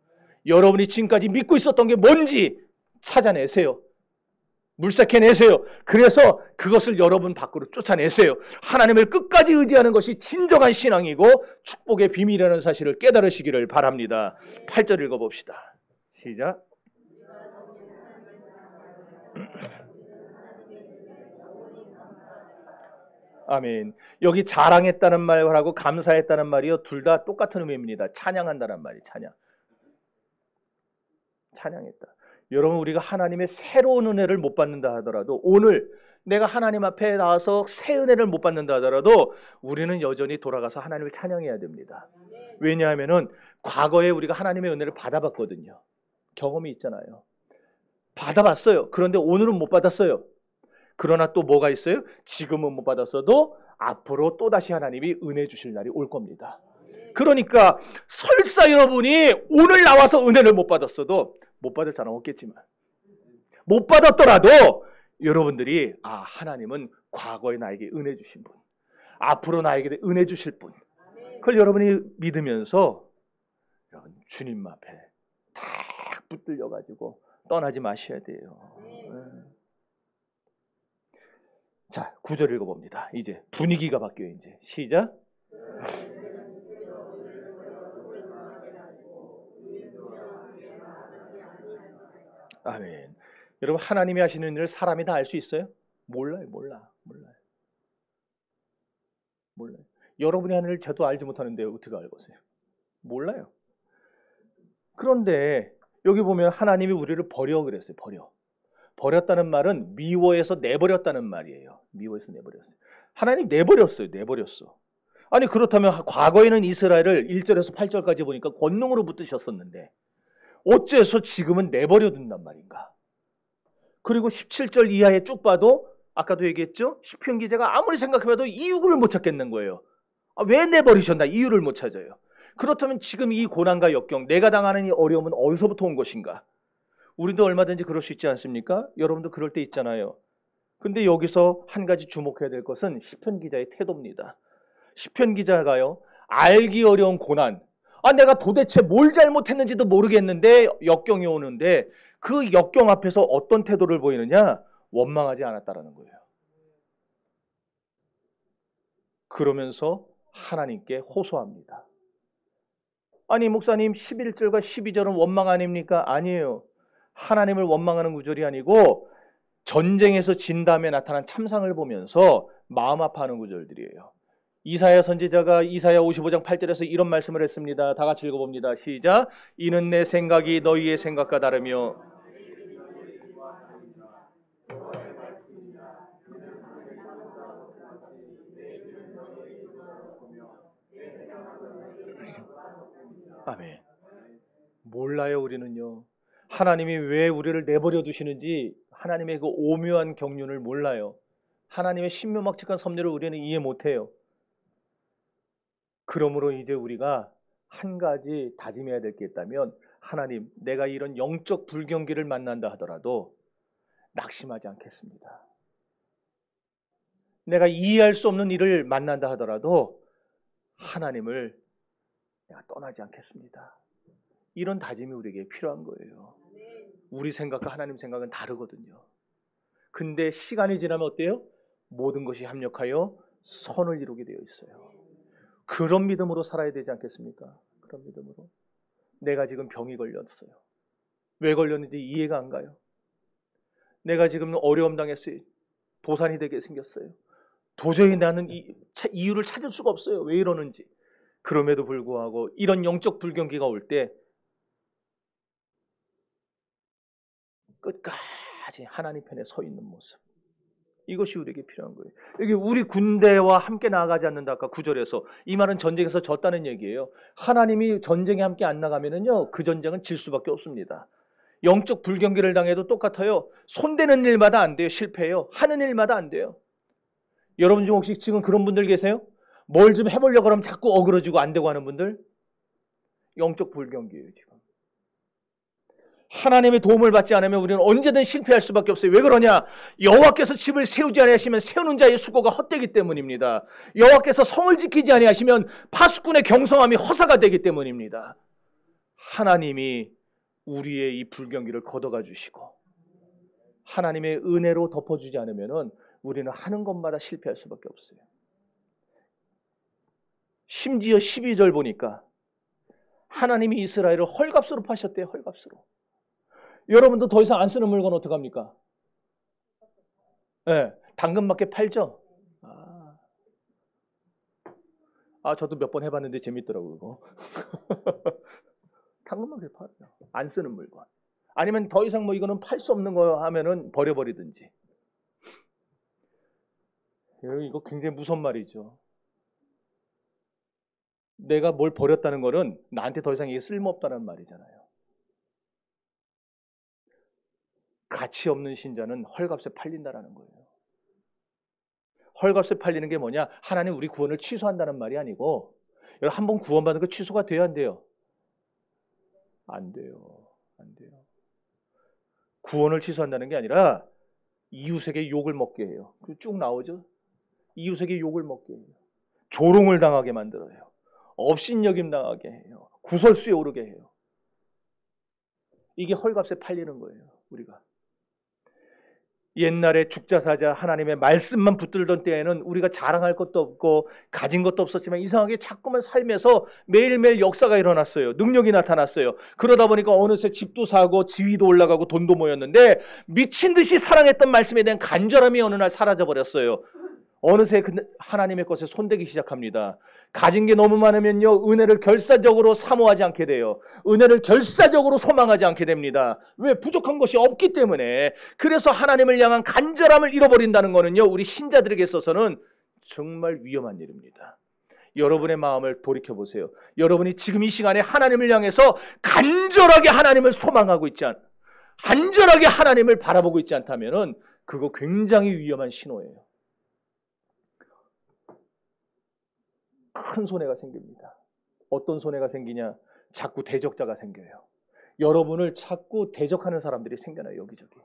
여러분이 지금까지 믿고 있었던 게 뭔지 찾아내세요. 물색해내세요. 그래서 그것을 여러분 밖으로 쫓아내세요. 하나님을 끝까지 의지하는 것이 진정한 신앙이고 축복의 비밀이라는 사실을 깨달으시기를 바랍니다. 8절 읽어봅시다. 시작. 아멘. 여기 자랑했다는 말하고 감사했다는 말이요, 둘 다 똑같은 의미입니다. 찬양한다는 말이 찬양했다. 여러분, 우리가 하나님의 새로운 은혜를 못 받는다 하더라도, 오늘 내가 하나님 앞에 나와서 새 은혜를 못 받는다 하더라도 우리는 여전히 돌아가서 하나님을 찬양해야 됩니다. 왜냐하면은 과거에 우리가 하나님의 은혜를 받아봤거든요. 경험이 있잖아요. 받아봤어요. 그런데 오늘은 못 받았어요. 그러나 또 뭐가 있어요? 지금은 못 받았어도 앞으로 또다시 하나님이 은혜 주실 날이 올 겁니다. 그러니까 설사 여러분이 오늘 나와서 은혜를 못 받았어도, 못 받을 사람 없겠지만 못 받았더라도 여러분들이 하나님은 과거에 나에게 은혜 주신 분, 앞으로 나에게 은혜 주실 분, 그걸 여러분이 믿으면서 여러분 주님 앞에 탁 붙들려가지고 떠나지 마셔야 돼요. 자, 9절 읽어봅니다. 이제 분위기가 바뀌어요. 이제 시작. 아멘. 여러분, 하나님이 하시는 일을 사람이 다 알 수 있어요? 몰라요. 여러분이 하는 일을 저도 알지 못하는데 어떻게 알겠어요? 몰라요. 그런데 여기 보면 하나님이 우리를 버려 그랬어요. 버렸다는 말은 미워해서 내버렸다는 말이에요. 미워해서 내버렸어요. 하나님 내버렸어요. 아니, 그렇다면 과거에는 이스라엘을 1절에서 8절까지 보니까 권능으로 붙드셨었는데 어째서 지금은 내버려 둔단 말인가? 그리고 17절 이하에 쭉 봐도 아까도 얘기했죠? 시편 기자가 아무리 생각해봐도 이유를 못 찾겠는 거예요. 왜 내버리셨나? 이유를 못 찾아요. 그렇다면 지금 이 고난과 역경, 내가 당하는 이 어려움은 어디서부터 온 것인가? 우리도 얼마든지 그럴 수 있지 않습니까? 여러분도 그럴 때 있잖아요. 근데 여기서 한 가지 주목해야 될 것은 시편 기자의 태도입니다. 시편 기자가요, 알기 어려운 고난, 내가 도대체 뭘 잘못했는지도 모르겠는데 역경이 오는데 그 역경 앞에서 어떤 태도를 보이느냐? 원망하지 않았다라는 거예요. 그러면서 하나님께 호소합니다. 아니, 목사님 11절과 12절은 원망 아닙니까? 아니에요. 하나님을 원망하는 구절이 아니고 전쟁에서 진 다음에 나타난 참상을 보면서 마음 아파하는 구절들이에요. 이사야 선지자가 이사야 55장 8절에서 이런 말씀을 했습니다. 다 같이 읽어봅니다. 시작. 이는 내 생각이 너희의 생각과 다르며 아멘. 몰라요, 우리는요. 하나님이 왜 우리를 내버려 두시는지 하나님의 그 오묘한 경륜을 몰라요. 하나님의 신묘막측한 섭리를 우리는 이해 못해요. 그러므로 이제 우리가 한 가지 다짐해야 될 게 있다면, 하나님, 내가 이런 영적 불경기를 만난다 하더라도 낙심하지 않겠습니다. 내가 이해할 수 없는 일을 만난다 하더라도 하나님을 내가 떠나지 않겠습니다. 이런 다짐이 우리에게 필요한 거예요. 우리 생각과 하나님 생각은 다르거든요. 근데 시간이 지나면 어때요? 모든 것이 합력하여 선을 이루게 되어 있어요. 그런 믿음으로 살아야 되지 않겠습니까? 그런 믿음으로. 내가 지금 병이 걸렸어요. 왜 걸렸는지 이해가 안 가요. 내가 지금 어려움 당했어요. 도산이 되게 생겼어요. 도저히 나는 이유를 찾을 수가 없어요. 왜 이러는지. 그럼에도 불구하고 이런 영적 불경기가 올 때 끝까지 하나님 편에 서 있는 모습, 이것이 우리에게 필요한 거예요. 여기 우리 군대와 함께 나아가지 않는다, 아까 9절에서. 이 말은 전쟁에서 졌다는 얘기예요. 하나님이 전쟁에 함께 안 나가면은요, 그 전쟁은 질 수밖에 없습니다. 영적 불경기를 당해도 똑같아요. 손대는 일마다 안 돼요. 실패해요. 하는 일마다 안 돼요. 여러분 중 혹시 지금 그런 분들 계세요? 뭘 좀 해보려고 하면 자꾸 어그러지고 안 되고 하는 분들? 영적 불경기예요, 지금. 하나님의 도움을 받지 않으면 우리는 언제든 실패할 수밖에 없어요. 왜 그러냐? 여호와께서 집을 세우지 아니하시면 세우는 자의 수고가 헛되기 때문입니다. 여호와께서 성을 지키지 아니하시면 파수꾼의 경성함이 허사가 되기 때문입니다. 하나님이 우리의 이 불경기를 걷어가 주시고 하나님의 은혜로 덮어주지 않으면 우리는 하는 것마다 실패할 수밖에 없어요. 심지어 12절 보니까 하나님이 이스라엘을 헐값으로 파셨대요. 헐값으로. 여러분도 더 이상 안 쓰는 물건 어떡합니까? 네, 당근마켓 팔죠? 저도 몇 번 해봤는데 재밌더라고요, 그거. 당근마켓 팔아요. 안 쓰는 물건. 아니면 더 이상 이거는 팔 수 없는 거 하면은 버려버리든지. 이거 굉장히 무서운 말이죠. 내가 뭘 버렸다는 거는 나한테 더 이상 이게 쓸모없다는 말이잖아요. 가치 없는 신자는 헐값에 팔린다라는 거예요. 헐값에 팔리는 게 뭐냐? 하나님 우리 구원을 취소한다는 말이 아니고, 여러분 한 번 구원받은 거 취소가 돼야 안 돼요? 안 돼요. 안 돼요. 구원을 취소한다는 게 아니라 이웃에게 욕을 먹게 해요. 쭉 나오죠? 이웃에게 욕을 먹게 해요. 조롱을 당하게 만들어요. 업신여김 당하게 해요. 구설수에 오르게 해요. 이게 헐값에 팔리는 거예요, 우리가. 옛날에 죽자사자 하나님의 말씀만 붙들던 때에는 우리가 자랑할 것도 없고 가진 것도 없었지만 이상하게 자꾸만 삶에서 매일매일 역사가 일어났어요. 능력이 나타났어요. 그러다 보니까 어느새 집도 사고 지위도 올라가고 돈도 모였는데 미친 듯이 사랑했던 말씀에 대한 간절함이 어느 날 사라져버렸어요. 어느새 하나님의 것에 손대기 시작합니다. 가진 게 너무 많으면요, 은혜를 결사적으로 사모하지 않게 돼요. 은혜를 결사적으로 소망하지 않게 됩니다. 왜? 부족한 것이 없기 때문에. 그래서 하나님을 향한 간절함을 잃어버린다는 거는요, 우리 신자들에게 있어서는 정말 위험한 일입니다. 여러분의 마음을 돌이켜보세요. 여러분이 지금 이 시간에 하나님을 향해서 간절하게 하나님을 소망하고 있지 간절하게 하나님을 바라보고 있지 않다면 그거 굉장히 위험한 신호예요. 큰 손해가 생깁니다. 어떤 손해가 생기냐? 자꾸 대적자가 생겨요. 여러분을 자꾸 대적하는 사람들이 생겨나요, 여기저기.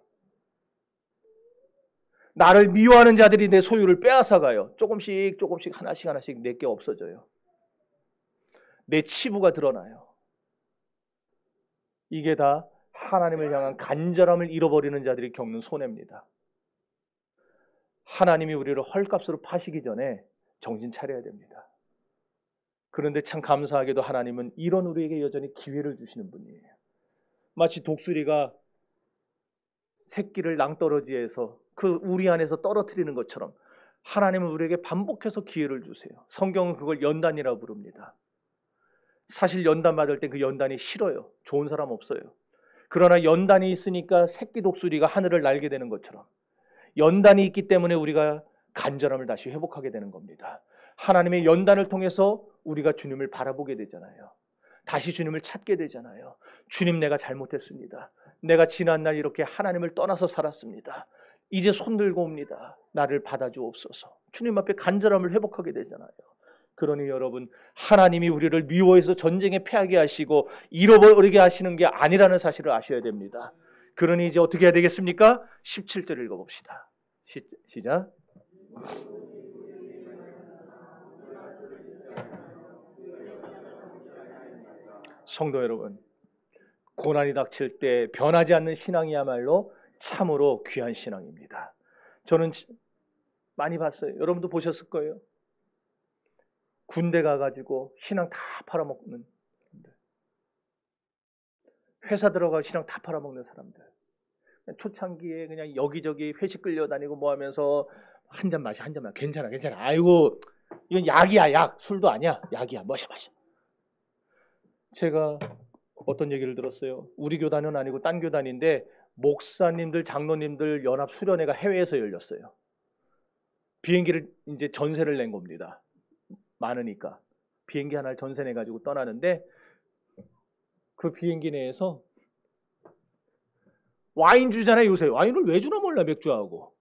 나를 미워하는 자들이 내 소유를 빼앗아가요. 조금씩 하나씩 내게 없어져요. 내 치부가 드러나요. 이게 다 하나님을 향한 간절함을 잃어버리는 자들이 겪는 손해입니다. 하나님이 우리를 헐값으로 파시기 전에 정신 차려야 됩니다. 그런데 참 감사하게도 하나님은 이런 우리에게 여전히 기회를 주시는 분이에요. 마치 독수리가 새끼를 낭떠러지에서 그 우리 안에서 떨어뜨리는 것처럼 하나님은 우리에게 반복해서 기회를 주세요. 성경은 그걸 연단이라고 부릅니다. 사실 연단 받을 때 그 연단이 싫어요. 좋은 사람 없어요. 그러나 연단이 있으니까 새끼 독수리가 하늘을 날게 되는 것처럼 연단이 있기 때문에 우리가 간절함을 다시 회복하게 되는 겁니다. 하나님의 연단을 통해서 우리가 주님을 바라보게 되잖아요. 다시 주님을 찾게 되잖아요. 주님, 내가 잘못했습니다. 내가 지난날 이렇게 하나님을 떠나서 살았습니다. 이제 손 들고 옵니다. 나를 받아주옵소서. 주님 앞에 간절함을 회복하게 되잖아요. 그러니 여러분, 하나님이 우리를 미워해서 전쟁에 패하게 하시고 잃어버리게 하시는 게 아니라는 사실을 아셔야 됩니다. 그러니 이제 어떻게 해야 되겠습니까? 17절 읽어봅시다. 시작. 성도 여러분, 고난이 닥칠 때 변하지 않는 신앙이야말로 참으로 귀한 신앙입니다. 저는 많이 봤어요. 여러분도 보셨을 거예요. 군대 가가지고 신앙 다 팔아먹는 사람들, 회사 들어가 신앙 다 팔아먹는 사람들, 초창기에 그냥 여기저기 회식 끌려다니고 뭐 하면서 한 잔 마셔, 한 잔 마셔, 괜찮아, 괜찮아, 아이고 이건 약이야, 약, 술도 아니야, 약이야, 마셔. 제가 어떤 얘기를 들었어요. 우리 교단은 아니고 딴 교단인데 목사님들, 장로님들 연합 수련회가 해외에서 열렸어요. 비행기를 이제 전세를 낸 겁니다. 많으니까 비행기 하나를 전세 내가지고 떠나는데 그 비행기 내에서 와인 주잖아요. 요새 와인을 왜 주나 몰라, 맥주하고.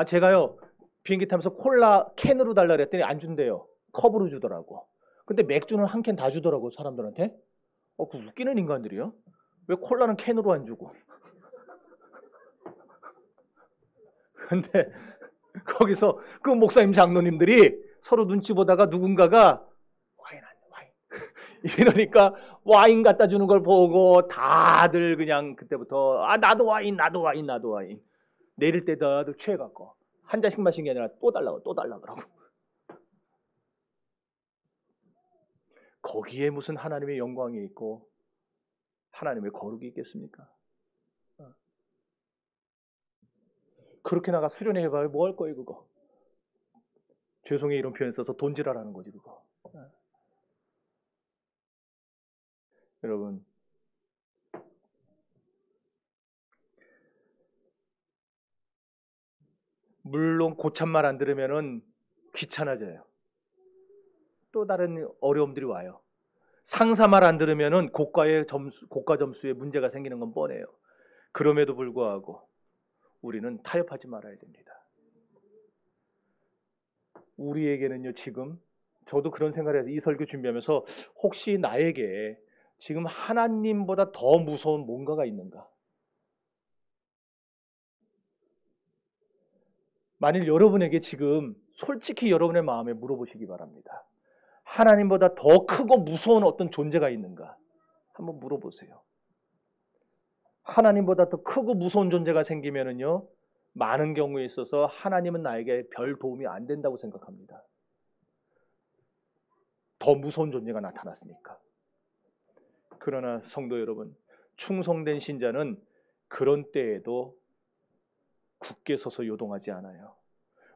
제가요 비행기 타면서 콜라 캔으로 달라 그랬더니 안 준대요. 컵으로 주더라고. 근데 맥주는 한 캔 다 주더라고, 사람들한테. 그 웃기는 인간들이요. 왜 콜라는 캔으로 안 주고. 근데 거기서 그 목사님, 장로님들이 서로 눈치 보다가 누군가가 와인 이러니까 와인 갖다 주는 걸 보고 다들 그냥 그때부터 나도 와인. 내릴 때 다들 취해갖고 한 잔씩 마신 게 아니라 또 달라고 그러고. 거기에 무슨 하나님의 영광이 있고 하나님의 거룩이 있겠습니까? 그렇게 나가 수련회 해봐요. 뭐 할 거예요 그거? 죄송해 이런 표현 써서 돈질하라는 거지 그거. 여러분, 물론 고참말 안 들으면은 귀찮아져요. 또 다른 어려움들이 와요. 상사 말 안 들으면은 고과 점수에 문제가 생기는 건 뻔해요. 그럼에도 불구하고 우리는 타협하지 말아야 됩니다. 우리에게는요, 지금 저도 그런 생각을 해서 이 설교 준비하면서 혹시 나에게 지금 하나님보다 더 무서운 뭔가가 있는가? 만일 여러분에게 지금 솔직히 여러분의 마음에 물어보시기 바랍니다. 하나님보다 더 크고 무서운 어떤 존재가 있는가? 한번 물어보세요. 하나님보다 더 크고 무서운 존재가 생기면은요, 많은 경우에 있어서 하나님은 나에게 별 도움이 안 된다고 생각합니다. 더 무서운 존재가 나타났으니까. 그러나 성도 여러분, 충성된 신자는 그런 때에도 굳게 서서 요동하지 않아요.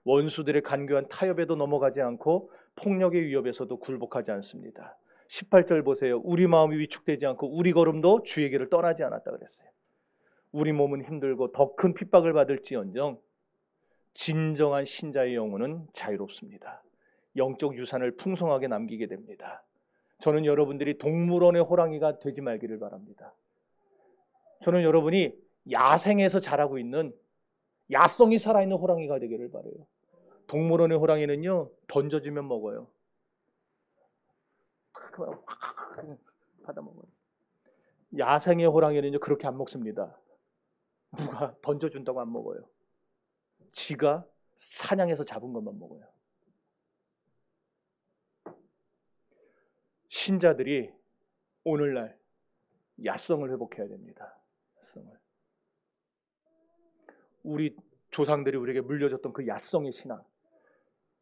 원수들의 간교한 타협에도 넘어가지 않고 폭력의 위협에서도 굴복하지 않습니다. 18절 보세요. 우리 마음이 위축되지 않고 우리 걸음도 주의 길을 떠나지 않았다 그랬어요. 우리 몸은 힘들고 더 큰 핍박을 받을지언정 진정한 신자의 영혼은 자유롭습니다. 영적 유산을 풍성하게 남기게 됩니다. 저는 여러분들이 동물원의 호랑이가 되지 말기를 바랍니다. 저는 여러분이 야생에서 자라고 있는 야성이 살아있는 호랑이가 되기를 바라요. 동물원의 호랑이는요, 던져주면 먹어요. 받아먹어요. 야생의 호랑이는요, 그렇게 안 먹습니다. 누가 던져준다고 안 먹어요. 지가 사냥해서 잡은 것만 먹어요. 신자들이 오늘날 야성을 회복해야 됩니다. 야성을. 우리 조상들이 우리에게 물려줬던 그 야성의 신앙.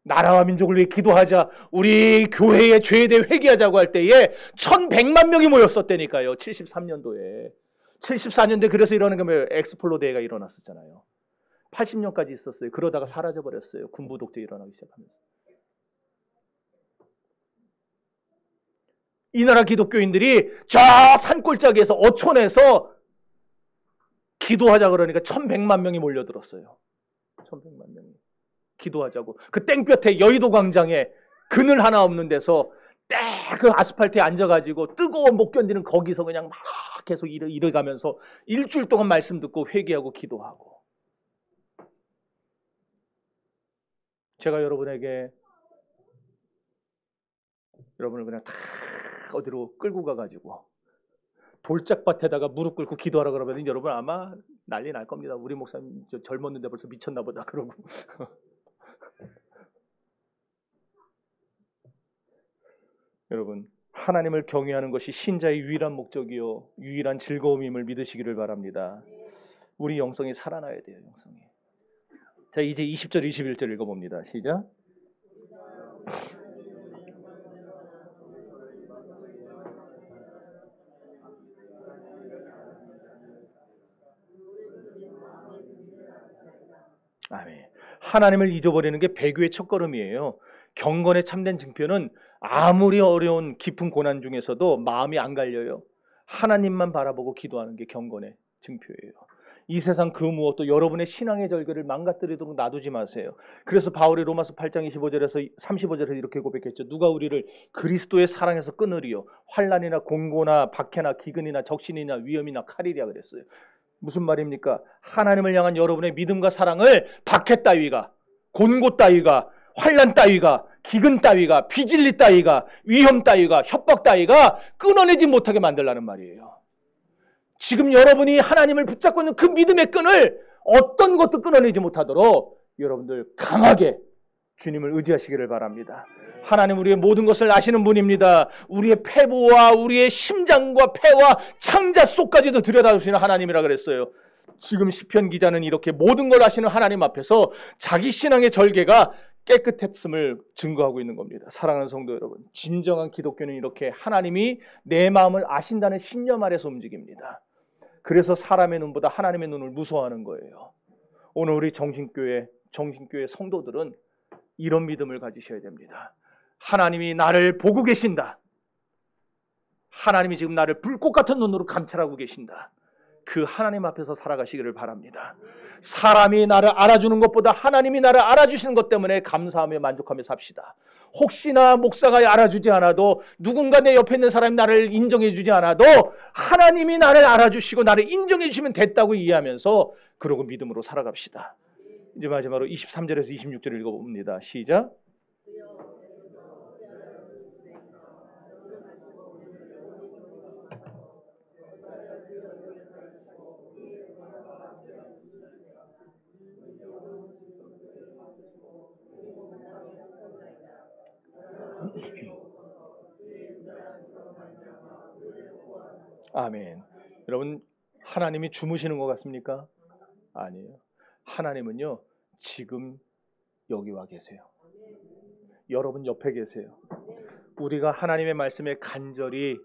나라와 민족을 위해 기도하자, 우리 교회의 죄에 대해 회개하자고 할 때에 1100만 명이 모였었다니까요. 73년도에. 74년도에 그래서 이러는 게 뭐예요? 엑스플로데이가 일어났었잖아요. 80년까지 있었어요. 그러다가 사라져버렸어요. 군부 독재 일어나기 시작하면서. 이 나라 기독교인들이 저 산골짜기에서 어촌에서 기도하자 그러니까 1100만 명이 몰려들었어요. 1100만 명이 기도하자고. 그 땡볕에 여의도 광장에 그늘 하나 없는 데서 그 아스팔트에 앉아가지고 뜨거워 못 견디는 거기서 그냥 막 계속 일어가면서 일주일 동안 말씀 듣고 회개하고 기도하고. 제가 여러분을 그냥 다 어디로 끌고 가가지고 돌짝밭에다가 무릎 꿇고 기도하라 그러면 여러분 아마 난리 날 겁니다. 우리 목사님 젊었는데 벌써 미쳤나 보다 그러고. 여러분, 하나님을 경외하는 것이 신자의 유일한 목적이요 유일한 즐거움임을 믿으시기를 바랍니다. 우리 영성이 살아나야 돼요. 영성이. 자, 이제 20절 21절 읽어봅니다. 시작. 아멘. 하나님을 잊어버리는 게 배교의 첫걸음이에요. 경건의 참된 증표는 아무리 어려운 깊은 고난 중에서도 마음이 안 갈려요. 하나님만 바라보고 기도하는 게 경건의 증표예요. 이 세상 그 무엇도 여러분의 신앙의 절개를 망가뜨리도록 놔두지 마세요. 그래서 바울이 로마서 8장 25절에서 35절에서 이렇게 고백했죠. 누가 우리를 그리스도의 사랑에서 끊으리요. 환난이나 공고나 박해나 기근이나 적신이나 위험이나 칼이랴 그랬어요. 무슨 말입니까? 하나님을 향한 여러분의 믿음과 사랑을 박해 따위가, 곤고 따위가, 환난 따위가, 기근 따위가, 비진리 따위가, 위험 따위가, 협박 따위가 끊어내지 못하게 만들라는 말이에요. 지금 여러분이 하나님을 붙잡고 있는 그 믿음의 끈을 어떤 것도 끊어내지 못하도록 여러분들 강하게 주님을 의지하시기를 바랍니다. 하나님 우리의 모든 것을 아시는 분입니다. 우리의 폐부와 우리의 심장과 폐와 창자 속까지도 들여다보시는 하나님이라 그랬어요. 지금 시편 기자는 이렇게 모든 걸 아시는 하나님 앞에서 자기 신앙의 절개가 깨끗했음을 증거하고 있는 겁니다. 사랑하는 성도 여러분, 진정한 기독교는 이렇게 하나님이 내 마음을 아신다는 신념 아래서 움직입니다. 그래서 사람의 눈보다 하나님의 눈을 무서워하는 거예요. 오늘 우리 정신교회 성도들은 이런 믿음을 가지셔야 됩니다. 하나님이 나를 보고 계신다. 하나님이 지금 나를 불꽃 같은 눈으로 감찰하고 계신다. 그 하나님 앞에서 살아가시기를 바랍니다. 사람이 나를 알아주는 것보다 하나님이 나를 알아주시는 것 때문에 감사하며 만족하며 삽시다. 혹시나 목사가 알아주지 않아도 누군가 내 옆에 있는 사람이 나를 인정해 주지 않아도 하나님이 나를 알아주시고 나를 인정해 주시면 됐다고 이해하면서 그러고 믿음으로 살아갑시다. 이제 마지막으로 23절에서 26절 읽어봅니다. 시작. 아멘. 여러분, 하나님이 주무시는 것 같습니까? 아니에요. 하나님은요, 지금 여기 와 계세요. 여러분 옆에 계세요. 우리가 하나님의 말씀에 간절히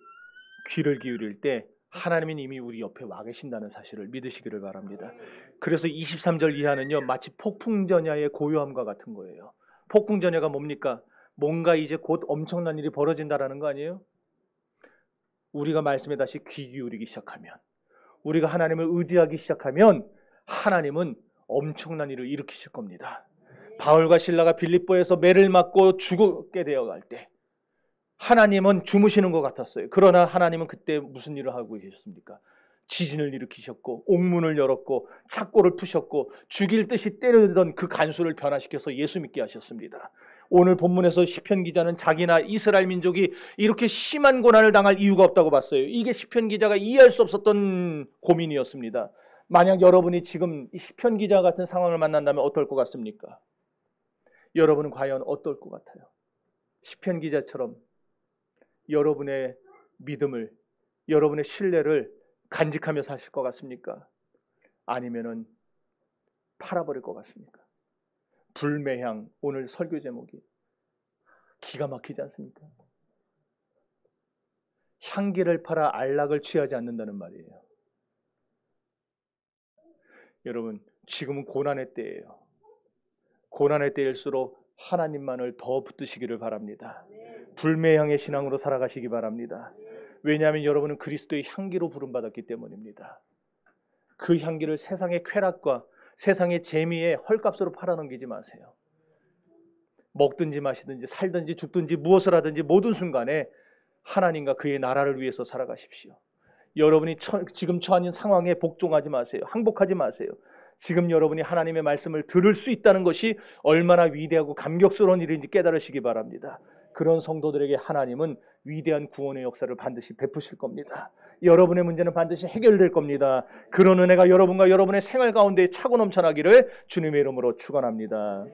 귀를 기울일 때 하나님은 이미 우리 옆에 와 계신다는 사실을 믿으시기를 바랍니다. 그래서 23절 이하는요, 마치 폭풍전야의 고요함과 같은 거예요. 폭풍전야가 뭡니까? 뭔가 이제 곧 엄청난 일이 벌어진다라는 거 아니에요? 우리가 말씀에 다시 귀 기울이기 시작하면, 우리가 하나님을 의지하기 시작하면 하나님은 엄청난 일을 일으키실 겁니다. 바울과 실라가 빌립보에서 매를 맞고 죽게 되어갈 때 하나님은 주무시는 것 같았어요. 그러나 하나님은 그때 무슨 일을 하고 계셨습니까? 지진을 일으키셨고 옥문을 열었고 착고를 푸셨고 죽일 듯이 때리던 그 간수를 변화시켜서 예수 믿게 하셨습니다. 오늘 본문에서 시편 기자는 자기나 이스라엘 민족이 이렇게 심한 고난을 당할 이유가 없다고 봤어요. 이게 시편 기자가 이해할 수 없었던 고민이었습니다. 만약 여러분이 지금 이 시편 기자 같은 상황을 만난다면 어떨 것 같습니까? 여러분은 과연 어떨 것 같아요? 시편 기자처럼 여러분의 믿음을, 여러분의 신뢰를 간직하며 사실 것 같습니까? 아니면은 팔아버릴 것 같습니까? 불매향, 오늘 설교 제목이 기가 막히지 않습니까? 향기를 팔아 안락을 취하지 않는다는 말이에요. 여러분, 지금은 고난의 때예요. 고난의 때일수록 하나님만을 더 붙드시기를 바랍니다. 불매향의 신앙으로 살아가시기 바랍니다. 왜냐하면 여러분은 그리스도의 향기로 부름받았기 때문입니다. 그 향기를 세상의 쾌락과 세상의 재미에 헐값으로 팔아넘기지 마세요. 먹든지 마시든지 살든지 죽든지 무엇을 하든지 모든 순간에 하나님과 그의 나라를 위해서 살아가십시오. 여러분이 지금 처한 상황에 복종하지 마세요. 항복하지 마세요. 지금 여러분이 하나님의 말씀을 들을 수 있다는 것이 얼마나 위대하고 감격스러운 일인지 깨달으시기 바랍니다. 그런 성도들에게 하나님은 위대한 구원의 역사를 반드시 베푸실 겁니다. 여러분의 문제는 반드시 해결될 겁니다. 그런 은혜가 여러분과 여러분의 생활 가운데 차고 넘쳐나기를 주님의 이름으로 축원합니다.